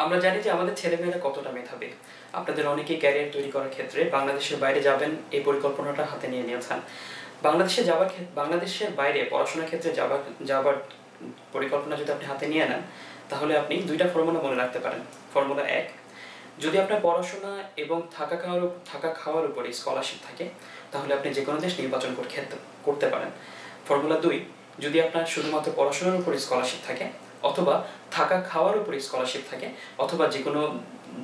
আমরা জানি যে আমাদের ছেলেমেয়েরা কতটা মেধাবী। আপনাদের অনেকেই ক্যারিয়ার তৈরি করার ক্ষেত্রে বাংলাদেশের বাইরে যাবেন এই পরিকল্পনাটা হাতে নিয়ে নিয়েছেন। বাংলাদেশের বাইরে পড়াশোনার ক্ষেত্রে যাবার পরিকল্পনা যদি আপনি হাতে নিয়ে নেন, তাহলে আপনি দুইটা ফর্মুলা মনে রাখতে পারেন। ফর্মুলা 1, যদি আপনার পড়াশোনা এবং থাকা খাওয়ার উপরে স্কলারশিপ থাকে, তাহলে আপনি যে কোনো দেশ নির্বাচন করতে পারেন। ফর্মুলা 2, যদি আপনার শুধুমাত্র পড়াশোনার উপরে স্কলারশিপ থাকে, অথবা থাকা খাওয়ার উপরে স্কলারশিপ থাকে, অথবা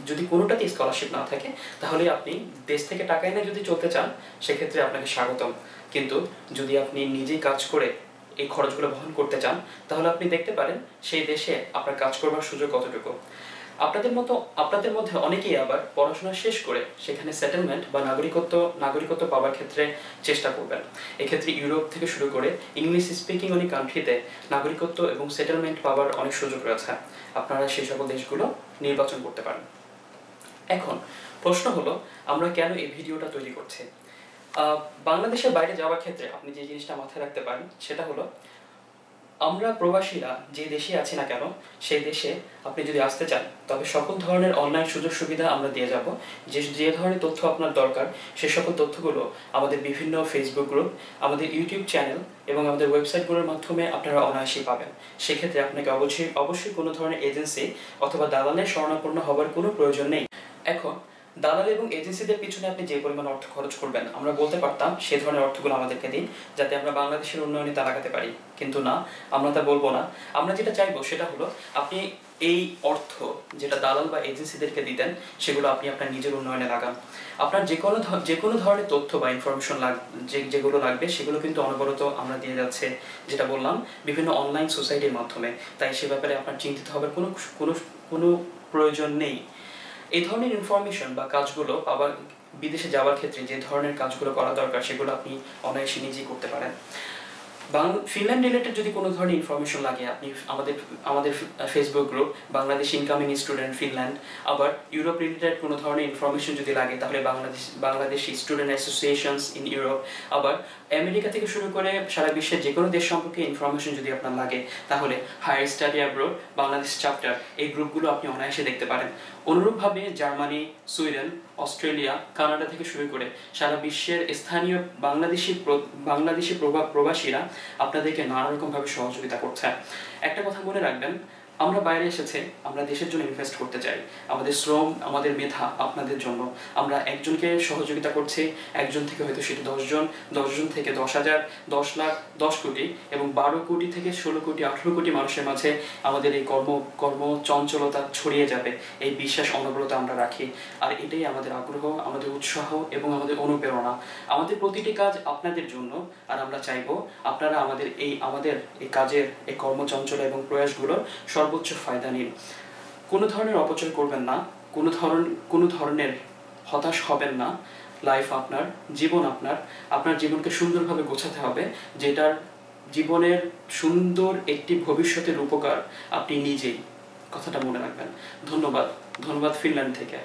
যদি কোনোটাতে স্কলারশিপ না থাকে, তাহলে আপনি দেশ থেকে টাকা এনে যদি চলতে চান, সেক্ষেত্রে আপনাকে স্বাগতম। কিন্তু যদি আপনি নিজেই কাজ করে এই খরচগুলো বহন করতে চান, তাহলে আপনি দেখতে পারেন সেই দেশে আপনার কাজ করবার সুযোগ কতটুকু। আপনাদের মধ্যে অনেকেই আবার পড়াশোনা শেষ করে সেখানে সেটেলমেন্ট বা নাগরিকত্ব পাওয়ার ক্ষেত্রে চেষ্টা করবেন। এক্ষেত্রে ইউরোপ থেকে শুরু করে ইংলিশ স্পিকিং অনেক কান্ট্রিতে নাগরিকত্ব এবং সেটেলমেন্ট পাওয়ার অনেক সুযোগ রয়েছে। আপনারা সেই সকল দেশগুলো নির্বাচন করতে পারেন। এখন প্রশ্ন হলো, আমরা কেন এই ভিডিওটা তৈরি করছি? বাংলাদেশের বাইরে যাওয়ার ক্ষেত্রে আপনি যে জিনিসটা মাথায় রাখতে পারেন সেটা হলো, আমরা প্রবাসীরা যে দেশে আছি না কেন, সেই দেশে আপনি যদি আসতে চান, তবে সকল ধরনের অনলাইন সুযোগ সুবিধা আমরা দিয়ে যাব। যে ধরনের তথ্য আপনার দরকার, সে সকল তথ্যগুলো আমাদের বিভিন্ন ফেসবুক গ্রুপ, আমাদের ইউটিউব চ্যানেল এবং আমাদের ওয়েবসাইটগুলোর মাধ্যমে আপনারা অনায়াসেই পাবেন। সেক্ষেত্রে আপনাকে অবশ্যই কোনো ধরনের এজেন্সি অথবা দালালের শরণাপন্ন হবার কোনো প্রয়োজন নেই। এখন দালাল এবং এজেন্সিদের পিছনে আপনি যে পরিমাণ অর্থ খরচ করবেন, আমরা বলতে পারতাম সে ধরনের অর্থগুলো আমাদেরকে দিন, যাতে আমরা বাংলাদেশের উন্নয়নে তা লাগাতে পারি। কিন্তু না, আমরা তা বলবো না। আমরা যেটা চাইবো সেটা হলো, আপনি এই অর্থ যেটা দালাল বা এজেন্সিদেরকে দিতেন, সেগুলো আপনি আপনার নিজের উন্নয়নে লাগান। আপনার যে কোনো ধরনের তথ্য বা ইনফরমেশন যেগুলো লাগবে, সেগুলো কিন্তু অনবরত আমরা দিয়ে যাচ্ছে, যেটা বললাম, বিভিন্ন অনলাইন সোসাইটির মাধ্যমে। তাই সে ব্যাপারে আপনার চিন্তিত হবার কোনো প্রয়োজন নেই। এই ধরনের ইনফরমেশন বা কাজগুলো বিদেশে যাওয়ার ক্ষেত্রে যে ধরনের কাজগুলো করা দরকার, সেগুলো আপনি অনায়াসে নিজেই করতে পারেন। ফিনল্যান্ড রিলেটেড যদি কোনো ধরনের ইনফরমেশন লাগে, আপনি আমাদের Facebook group Bangladesh incoming student Finland, আবার ইউরোপ রিলেটেড কোনো ধরনের ইনফরমেশন যদি লাগে, তাহলে Bangladesh student associations in Europe, আবার আমেরিকা থেকে শুরু করে সারা বিশ্বের যে কোনো দেশ সম্পর্কে ইনফরমেশন যদি আপনার লাগে, তাহলে higher study abroad Bangladesh chapter, এই গ্রুপগুলো আপনি অনায়াসে দেখতে পারেন। অনুরূপভাবে জার্মানি, সুইডেন, অস্ট্রেলিয়া, কানাডা থেকে শুরু করে সারা বিশ্বের স্থানীয় বাংলাদেশি প্রবাসীরা আপনাদেরকে নানা রকমভাবে সহযোগিতা করছে। একটা কথা মনে রাখবেন, আমরা বাইরে এসেছে, আমরা দেশের জন্য ইনভেস্ট করতে চাই। আমাদের শ্রম, আমাদের মেধা আপনাদের জন্য। আমরা একজনকে সহযোগিতা করছি, একজন থেকে হয়তো সেটা 10 জন থেকে 10,000, 10 লাখ, 10 কোটি এবং 12 কোটি থেকে 16 কোটি, 18 কোটি মানুষের মাঝে আমাদের এই কর্ম চঞ্চলতা ছড়িয়ে যাবে, এই বিশ্বাস অনবরত আমরা রাখি। আর এটাই আমাদের আগ্রহ, আমাদের উৎসাহ এবং আমাদের অনুপ্রেরণা। আমাদের প্রতিটি কাজ আপনাদের জন্য, আর আমরা চাইবো আপনারা আমাদের এই কাজের, এই কর্মচঞ্চল এবং প্রয়াসগুলোর সর্বোচ্চ ফায়দা নিন। কোনো ধরনের অপচয় করবেন না, কোনো ধরনের হতাশ হবেন না। লাইফ আপনার, জীবন আপনার জীবনকে সুন্দরভাবে গোছাতে হবে, যেটার জীবনের সুন্দর একটি ভবিষ্যতের উপকার আপনি নিজেই। কথাটা মনে রাখবেন। ধন্যবাদ ফিনল্যান্ড থেকে।